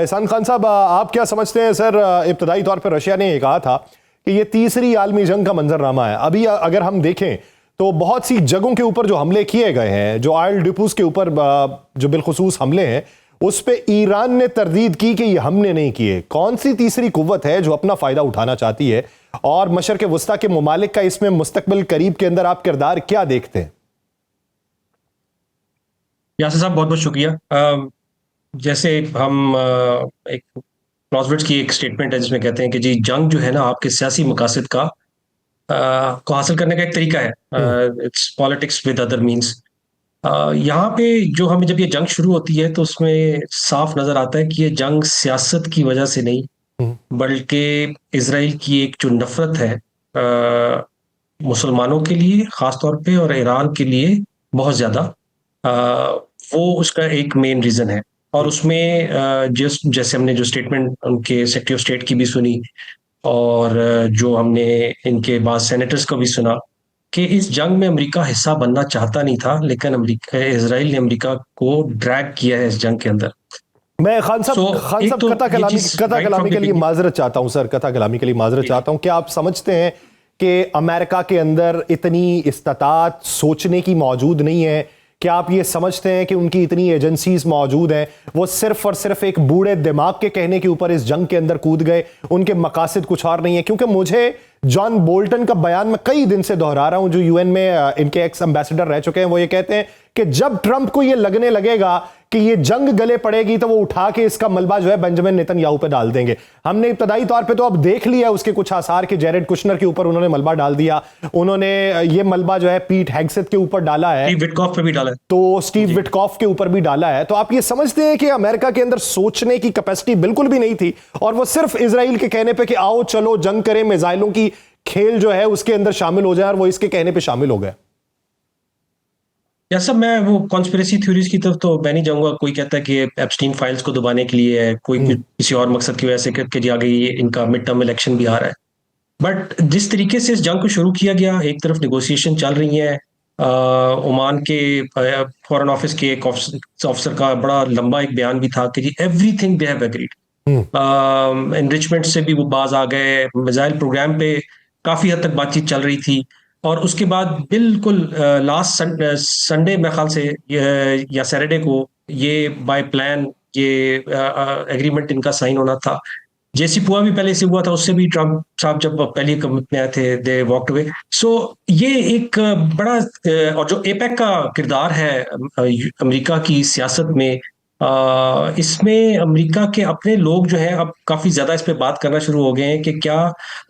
एहसान खान साहब, आप क्या समझते हैं सर? इब्तदाई तौर पर रशिया ने ये कहा था कि ये तीसरी आलमी जंग का मंजरनामा है। अभी अगर हम देखें तो बहुत सी जगहों के ऊपर जो हमले किए गए हैं, जो आयल डिपोस के ऊपर जो बिलखुसूस हमले हैं, उस पे ईरान ने तरदीद की कि ये हमने नहीं किए। कौन सी तीसरी कुव्वत है जो अपना फायदा उठाना चाहती है? और मशरक वस्ता के ममालिक का इसमें मुस्तकबिल करीब के अंदर आप किरदार क्या देखते हैं? यासिर साहब, बहुत बहुत शुक्रिया। जैसे हम एक क्लॉज़विट्ज़ की एक स्टेटमेंट है जिसमें कहते हैं कि जी जंग जो है ना आपके सियासी मकासद को हासिल करने का एक तरीका है। It's politics with other means. यहाँ पे जो हमें जब ये जंग शुरू होती है तो उसमें साफ नजर आता है कि ये जंग सियासत की वजह से नहीं, बल्कि इसराइल की एक जो नफरत है मुसलमानों के लिए खास तौर पे और ईरान के लिए बहुत ज्यादा, वो उसका एक मेन रीजन है। और उसमें जैसे हमने जो स्टेटमेंट उनके सेक्रेटरी ऑफ स्टेट की भी सुनी और जो हमने इनके बाद सेनेटर्स को भी सुना कि इस जंग में अमेरिका हिस्सा बनना चाहता नहीं था, लेकिन अमेरिका इसराइल ने अमेरिका को ड्रैग किया है इस जंग के अंदर। मैं खान साहब तो कथा कलामी के लिए माजरत चाहता हूं सर, कथा कलामी के लिए माजरत चाहता हूं। क्या आप समझते हैं कि अमेरिका के अंदर इतनी इस्तात सोचने की मौजूद नहीं है? क्या आप ये समझते हैं कि उनकी इतनी एजेंसीज मौजूद हैं, वो सिर्फ और सिर्फ एक बूढ़े दिमाग के कहने के ऊपर इस जंग के अंदर कूद गए, उनके मकासद कुछ और नहीं है? क्योंकि मुझे जॉन बोल्टन का बयान मैं कई दिन से दोहरा रहा हूं, जो यूएन में इनके एक्स एम्बेसडर रह चुके हैं, वो ये कहते हैं कि जब ट्रंप को ये लगने लगेगा कि ये जंग गले पड़ेगी तो वो उठा के इसका मलबा जो है बेंजामिन नेतन्याहू पे डाल देंगे। हमने इब्तदाई तौर पे तो अब देख लिया उसके कुछ आसार कि जेरेड कुशनर के ऊपर उन्होंने मलबा डाल दिया, उन्होंने ये मलबा जो है पीट हेगसेथ के ऊपर डाला है, स्टीव विटकॉफ पे भी डाला है, तो स्टीव विटकॉफ के ऊपर भी डाला है। तो आप ये समझते हैं कि अमेरिका के अंदर सोचने की कैपेसिटी बिल्कुल भी नहीं थी और वो सिर्फ इजराइल के कहने पे कि आओ चलो जंग करें, मिसाइलों की खेल जो है उसके अंदर शामिल हो जाए, और वो इसके कहने पे शामिल हो गए? या सब मैं वो कॉन्स्पिरेसी थ्योरीज की तरफ तो मैं नहीं जाऊंगा। कोई कहता है कि एप्स्टीन फाइल्स को दबाने के लिए है, कोई किसी और मकसद की वजह से कि जी आगे इनका मिड टर्म इलेक्शन भी आ रहा है। बट जिस तरीके से इस जंग को शुरू किया गया, एक तरफ नेगोशिएशन चल रही है, ओमान के फॉरेन ऑफिस के एक ऑफिसर का बड़ा लंबा एक बयान भी था कि जी everything they have agreed. Enrichment से भी वो बाज आ गए, मिसाइल प्रोग्राम पे काफी हद तक बातचीत चल रही थी। और उसके बाद बिल्कुल लास्ट संडे मेरे ख्याल से या सैटरडे को ये बाय प्लान ये एग्रीमेंट इनका साइन होना था। जेसी पुआ भी पहले से हुआ था, उससे भी ट्रम्प साहब जब पहली कमिट में आए थे दे वॉकड अवे। सो ये एक बड़ा और जो एपेक का किरदार है अमेरिका की सियासत में, इसमें अमेरिका के अपने लोग जो हैं अब काफी ज्यादा इस पे बात करना शुरू हो गए हैं कि क्या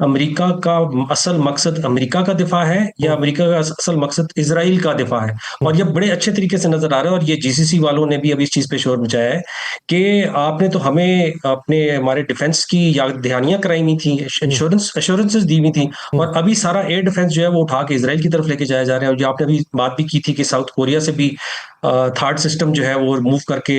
अमेरिका का असल मकसद अमेरिका का दिफा है या अमेरिका का असल मकसद इजराइल का दिफा है। और ये बड़े अच्छे तरीके से नजर आ रहा है, और ये जीसीसी वालों ने भी अभी इस चीज पे शोर मचाया है कि आपने तो हमें अपने हमारे डिफेंस की याद दहानियां कराई हुई थी, एश्योरेंसेस दी हुई थी, और अभी सारा एयर डिफेंस जो है वो उठा के इसराइल की तरफ लेके जाया जा रहा है। और जो आपने अभी बात भी की थी कि साउथ कोरिया से भी थर्ड सिस्टम जो है वो मूव करके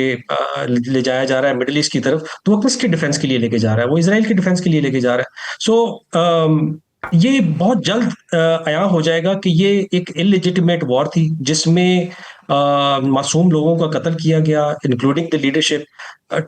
ले जाया जा रहा है मिडिल ईस्ट की तरफ, तो वो किसके डिफेंस के लिए लेके जा रहा है? वो इसराइल के डिफेंस के लिए लेके जा रहा है। सो ये बहुत जल्द आया हो जाएगा कि ये एक इलेजिटिमेट वॉर थी जिसमें मासूम लोगों का कत्ल किया गया, including the leadership,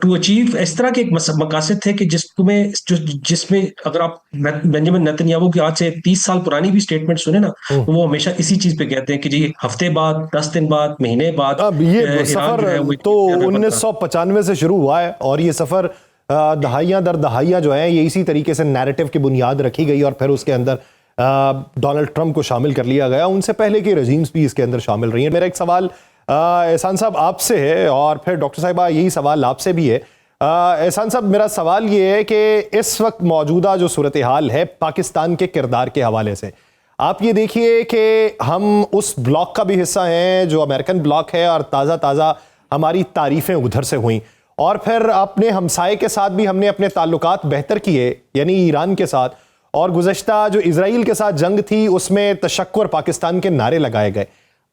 to achieve इस तरह के एक मकासद थे कि जिसमें अगर आप बेंजामिन नेतन्याहू की आज से 30 साल पुरानी भी स्टेटमेंट सुने ना, तो वो हमेशा इसी चीज पे कहते हैं कि जी हफ्ते बाद, 10 दिन बाद, महीने बाद। अब ये सफर तो 1995 से शुरू हुआ है और ये सफर दहाइयां दर दहाइयां जो है ये इसी तरीके से नैरेटिव की बुनियाद रखी गई और फिर उसके अंदर डोनाल्ड ट्रंप को शामिल कर लिया गया। उनसे पहले की रजीम्स भी इसके अंदर शामिल रही हैं। मेरा एक सवाल एहसान साहब आपसे है और फिर डॉक्टर साहिबा यही सवाल आपसे भी है। एहसान साहब, मेरा सवाल ये है कि इस वक्त मौजूदा जो सूरत हाल है पाकिस्तान के किरदार के हवाले से, आप ये देखिए कि हम उस ब्लॉक का भी हिस्सा हैं जो अमेरिकन ब्लॉक है और ताज़ा ताज़ा हमारी तारीफ़ें उधर से हुई, और फिर अपने हमसाये के साथ भी हमने अपने ताल्लुकात बेहतर किए यानी ईरान के साथ, और गुज़श्ता जो इजराइल के साथ जंग थी उसमें तशक्कुर पाकिस्तान के नारे लगाए गए।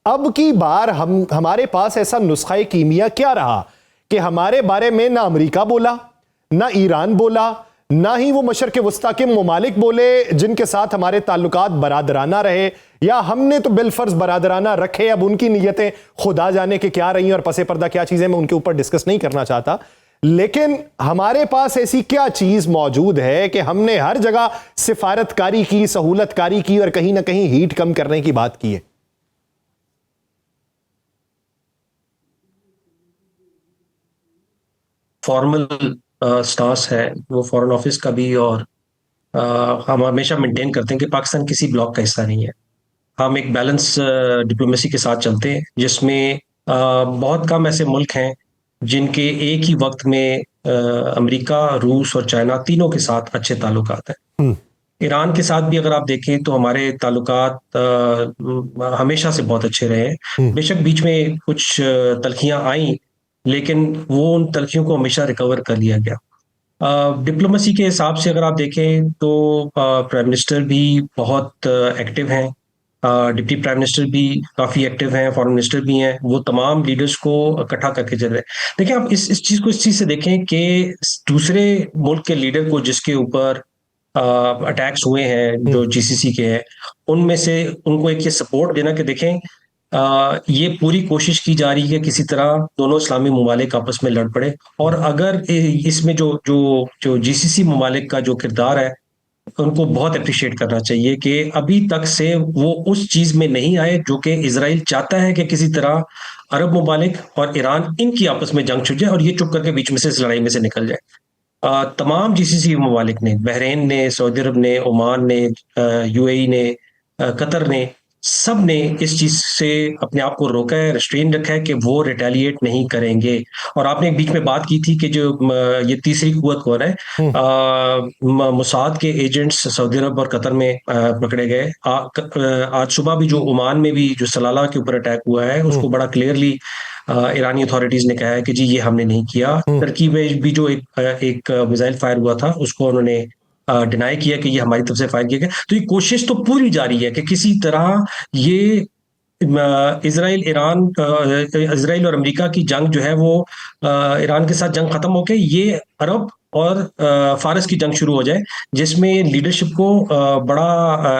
अब की बार हमारे पास ऐसा नुस्खा कीमिया क्या रहा कि हमारे बारे में ना अमेरिका बोला, ना ईरान बोला, ना ही वो मशरक़ वस्ता के ममालिक बोले जिनके साथ हमारे ताल्लुकात बरादराना रहे, या हमने तो बिलफर्ज बरादराना रखे। अब उनकी नीयतें खुदा जाने के क्या रही और पसे पर्दा क्या चीज़ें, मैं उनके ऊपर डिस्कस नहीं करना चाहता, लेकिन हमारे पास ऐसी क्या चीज मौजूद है कि हमने हर जगह सिफारतकारी की, सहूलतकारी की और कहीं ना कहीं हीट कम करने की बात की है? फॉर्मल स्टांस है वो फॉरेन ऑफिस का भी, और हम हमेशा मेंटेन करते हैं कि पाकिस्तान किसी ब्लॉक का हिस्सा नहीं है। हम एक बैलेंस डिप्लोमेसी के साथ चलते हैं, जिसमें बहुत कम ऐसे मुल्क हैं जिनके एक ही वक्त में अमेरिका, रूस और चाइना तीनों के साथ अच्छे ताल्लुकात हैं। ईरान के साथ भी अगर आप देखें तो हमारे ताल्लुकात हमेशा से बहुत अच्छे रहे हैं। बेशक बीच में कुछ तल्खियां आई, लेकिन वो उन तल्खियों को हमेशा रिकवर कर लिया गया। डिप्लोमेसी के हिसाब से अगर आप देखें तो प्राइम मिनिस्टर भी बहुत एक्टिव हैं, डिप्टी प्राइम मिनिस्टर भी काफी एक्टिव हैं, फॉरेन मिनिस्टर भी हैं, वो तमाम लीडर्स को इकट्ठा करके चल रहे हैं। देखिए, आप इस चीज को इस चीज से देखें कि दूसरे मुल्क के लीडर को जिसके ऊपर अटैक्स हुए हैं, जो जीसीसी के हैं, उनमें से उनको एक ये सपोर्ट देना कि देखें, ये पूरी कोशिश की जा रही है किसी तरह दोनों इस्लामी ममालिक आपस में लड़ पड़े। और अगर इसमें जो जो जो जीसीसी ममालिक का जो किरदार है, उनको बहुत अप्रिशिएट करना चाहिए कि अभी तक से वो उस चीज में नहीं आए जो कि इजराइल चाहता है कि किसी तरह अरब ममालिक और ईरान इनकी आपस में जंग छिड़ जाए और ये चुप करके बीच में से इस लड़ाई में से निकल जाए। तमाम जीसीसी ममालिक ने, बहरीन ने, सऊदी अरब ने, ओमान ने, यूएई ने, कतर ने, सब ने इस चीज से अपने आप को रोका है, रेस्ट्रेन रखा है कि वो रिटेलिएट नहीं करेंगे। और आपने एक बीच में बात की थी कि जो ये तीसरी कुव्वत कौन है, मुसाद के एजेंट्स सऊदी अरब और कतर में पकड़े गए। आज सुबह भी जो ओमान में भी जो सलाला के ऊपर अटैक हुआ है, उसको बड़ा क्लियरली ईरानी अथॉरिटीज ने कहा है कि जी ये हमने नहीं किया। टर्की में भी जो एक मिसाइल फायर हुआ था, उसको उन्होंने डिनाई किया कि ये हमारी तरफ से फायर किया गया। तो ये कोशिश तो पूरी जारी है कि किसी तरह ये इसराइल और अमेरिका की जंग जो है वो ईरान के साथ जंग खत्म होके ये अरब और फारस की जंग शुरू हो जाए, जिसमें लीडरशिप को बड़ा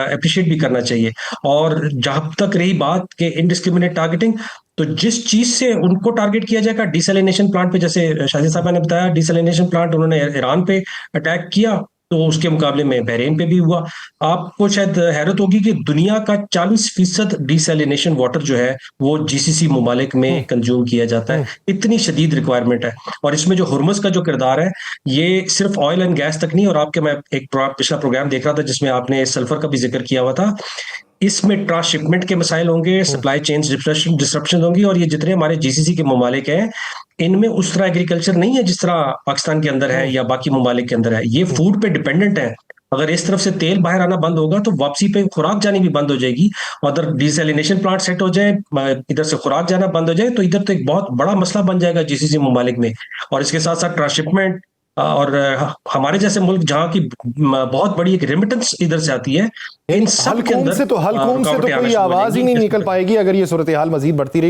अप्रिशिएट भी करना चाहिए। और जहां तक रही बात के इनडिस्क्रिमिनेट टारगेटिंग, तो जिस चीज से उनको टारगेट किया जाएगा, डिसैलिनेशन प्लांट पे, जैसे शाहिद साहब ने बताया, डिसैलिनेशन प्लांट उन्होंने ईरान पे अटैक किया, तो उसके मुकाबले में बहरीन पे भी हुआ। आपको शायद हैरत होगी कि दुनिया का 40% डिसैलिनेशन वाटर जो है वो जीसीसी ममालिक में कंज्यूम किया जाता है। इतनी शदीद रिक्वायरमेंट है। और इसमें जो हुर्मुज का जो किरदार है, ये सिर्फ ऑयल एंड गैस तक नहीं, और आपके मैं एक पिछला प्रोग्राम देख रहा था जिसमें आपने सल्फर का भी जिक्र किया हुआ था, इसमें ट्रांसशिपमेंट के मसाइल होंगे, सप्लाई चेन डिस्ट्रप्शन होंगी। और ये जितने हमारे जीसीसी के ममालिक हैं, इनमें उस तरह एग्रीकल्चर नहीं है जिस तरह पाकिस्तान के अंदर है या बाकी ममालिक के अंदर है। ये फूड पे डिपेंडेंट है। अगर इस तरफ से तेल बाहर आना बंद होगा तो वापसी पे खुराक जानी भी बंद हो जाएगी। और अगर डिसैलिनेशन प्लांट सेट हो जाए, इधर से खुराक जाना बंद हो जाए, तो इधर तो एक बहुत बड़ा मसला बन जाएगा जीसीसी ममालिक में। और इसके साथ साथ ट्रांसशिपमेंट, और हमारे जैसे मुल्क जहां की बहुत बड़ी एक रेमिटेंस इधर से आती है, इन सब के अंदर हलकून से तो कोई आवाज ही नहीं निकल पाएगी अगर ये सूरत हाल मजीद बढ़ती रही।